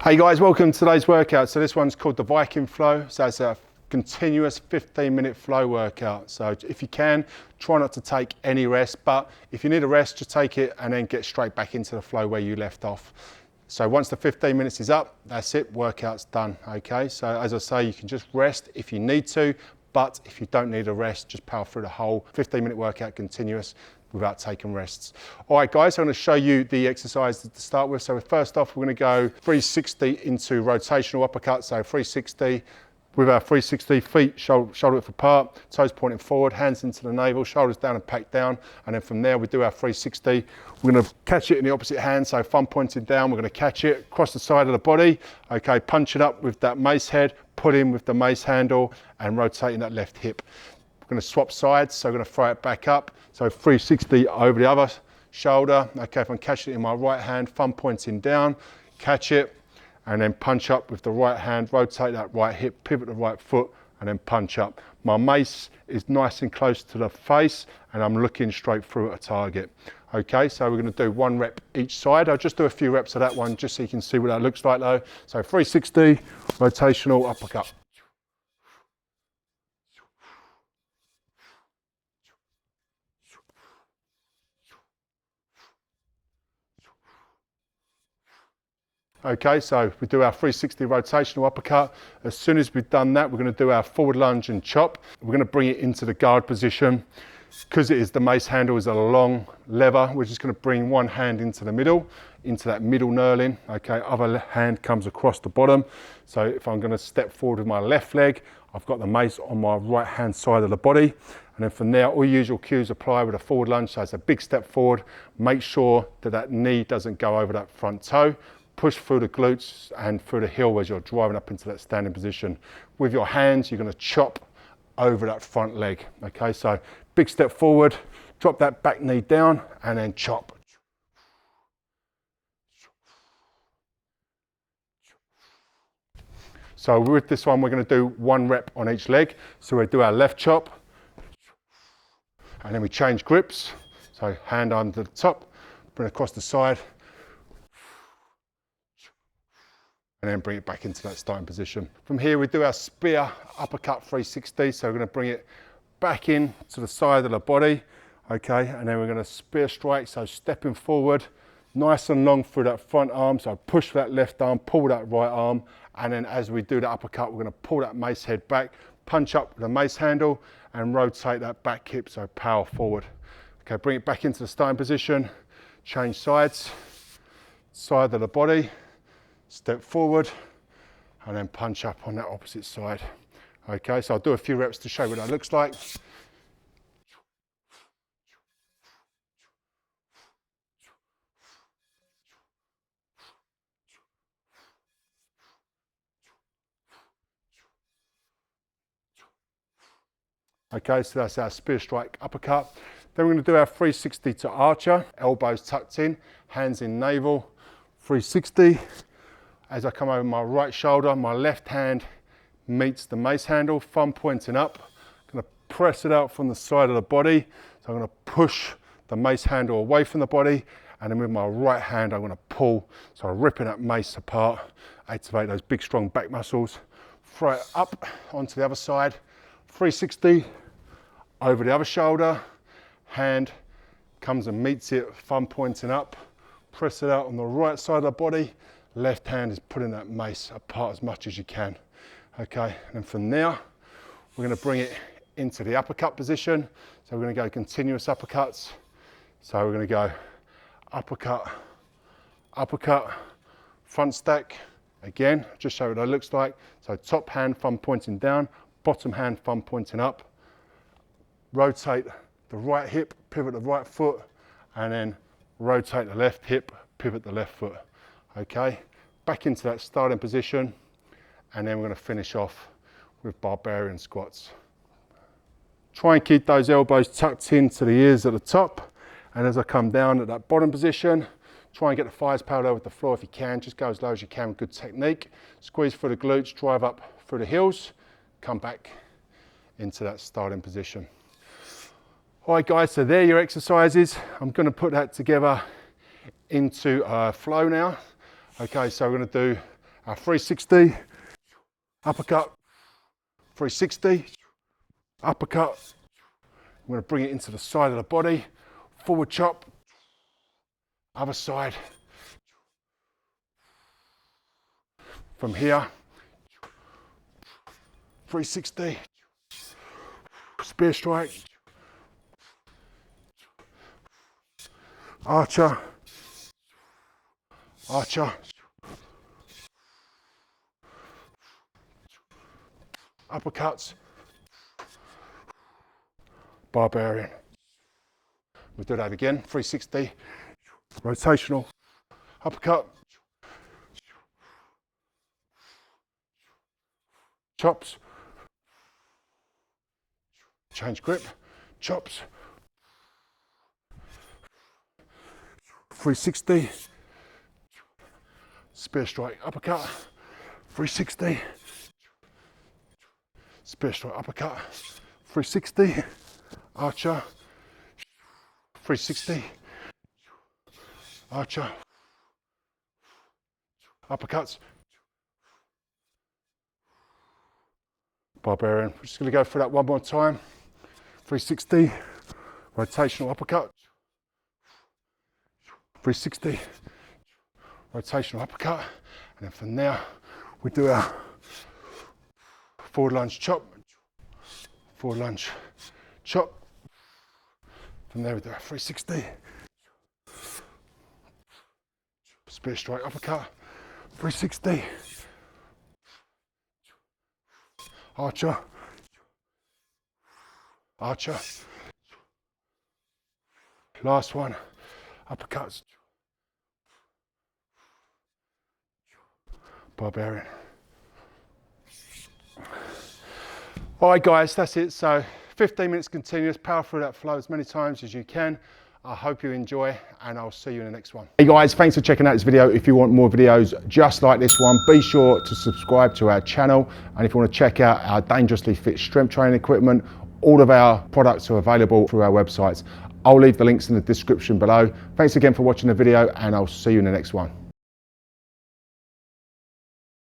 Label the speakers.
Speaker 1: Hey guys, welcome to today's workout. So this one's called the Viking flow. So it's a continuous 15-minute flow workout. So if you can, try not to take any rest, but if you need a rest, just take it and then get straight back into the flow where you left off. So once the 15 minutes is up, that's it, workout's done, okay? So as I say, you can just rest if you need to, but if you don't need a rest, just power through the whole 15-minute workout continuous without taking rests. All right guys, I'm going to show you the exercise to start with. So first off, we're going to go 360 into rotational uppercut. So 360 with our 360 feet shoulder width apart, toes pointing forward, hands into the navel, shoulders down and packed down. And then from there we do our 360. We're going to catch it in the opposite hand, so thumb pointed down, we're going to catch it across the side of the body. Okay, punch it up with that mace head, put in with the mace handle and rotating that left hip. We're going to swap sides, so we're going to throw it back up. So 360 over the other shoulder. Okay, if I'm catching it in my right hand, thumb pointing down, catch it, and then punch up with the right hand, rotate that right hip, pivot the right foot, and then punch up. My mace is nice and close to the face, and I'm looking straight through at a target. Okay, so we're going to do 1 rep each side. I'll just do a few reps of that one, just so you can see what that looks like though. So 360, rotational uppercut. Okay, so we do our 360 rotational uppercut. As soon as we've done that, we're going to do our forward lunge and chop. We're going to bring it into the guard position. Because it is the mace handle is a long lever, we're just going to bring one hand into the middle, into that middle knurling. Okay, other hand comes across the bottom. So if I'm going to step forward with my left leg, I've got the mace on my right hand side of the body. And then from there, all usual cues apply with a forward lunge. So it's a big step forward. Make sure that that knee doesn't go over that front toe. Push through the glutes and through the heel as you're driving up into that standing position. With your hands, you're going to chop over that front leg. Okay, so big step forward, drop that back knee down and then chop. So with this one, we're going to do 1 rep on each leg. So we do our left chop and then we change grips. So hand under the top, bring it across the side, and then bring it back into that starting position. From here, we do our spear uppercut 360. So we're going to bring it back in to the side of the body. Okay, and then we're going to spear strike. So stepping forward, nice and long through that front arm. So push that left arm, pull that right arm. And then as we do the uppercut, we're going to pull that mace head back, punch up with the mace handle and rotate that back hip. So power forward. Okay, bring it back into the starting position, change sides, side of the body, step forward and then punch up on that opposite side. Okay, so I'll do a few reps to show what that looks like. Okay, so that's our spear strike uppercut. Then we're going to do our 360 to archer, elbows tucked in, hands in navel, 360. As I come over my right shoulder, my left hand meets the mace handle, thumb pointing up. I'm going to press it out from the side of the body. So I'm going to push the mace handle away from the body, and then with my right hand, I'm going to pull. So I'm ripping that mace apart, activate those big strong back muscles, throw it up onto the other side, 360 over the other shoulder, hand comes and meets it, thumb pointing up, press it out on the right side of the body. Left hand is putting that mace apart as much as you can. Okay, and from there, we're going to bring it into the uppercut position. So we're going to go continuous uppercuts. So we're going to go uppercut, uppercut, front stack. Again, just show what that looks like. So top hand, thumb pointing down, bottom hand, thumb pointing up. Rotate the right hip, pivot the right foot, and then rotate the left hip, pivot the left foot. Okay, back into that starting position, and then we're going to finish off with Barbarian squats. Try and keep those elbows tucked into the ears at the top, and as I come down at that bottom position, try and get the thighs parallel with the floor if you can. Just go as low as you can, good technique. Squeeze through the glutes, drive up through the heels, come back into that starting position. All right guys, so there are your exercises. I'm going to put that together into a flow now. Okay, so we're going to do Our 360, uppercut, 360, uppercut. I'm going to bring it into the side of the body, forward chop, other side. From here, 360, spear strike, archer, archer, uppercuts, Barbarian. We'll do that again, 360, rotational, uppercut, chops, change grip, chops, 360, spear strike, uppercut, 360, spear strike, uppercut, 360, archer, 360, archer, uppercuts, Barbarian. We're just going to go through that one more time. 360, rotational uppercut, 360, rotational uppercut, and then from there we do our forward lunge chop, forward lunge chop. From there we do our 360, spear strike uppercut, 360, archer, archer, last one, uppercuts, Barbarian. All right guys, that's it. So 15 minutes continuous, power through that flow as many times as you can. I hope you enjoy, and I'll see you in the next one. Hey guys, thanks for checking out this video. If you want more videos just like this one, be sure to subscribe to our channel. And if you want to check out our dangerously fit strength training equipment, all of our products are available through our websites. I'll leave the links in the description below. Thanks again for watching the video, and I'll see you in the next one.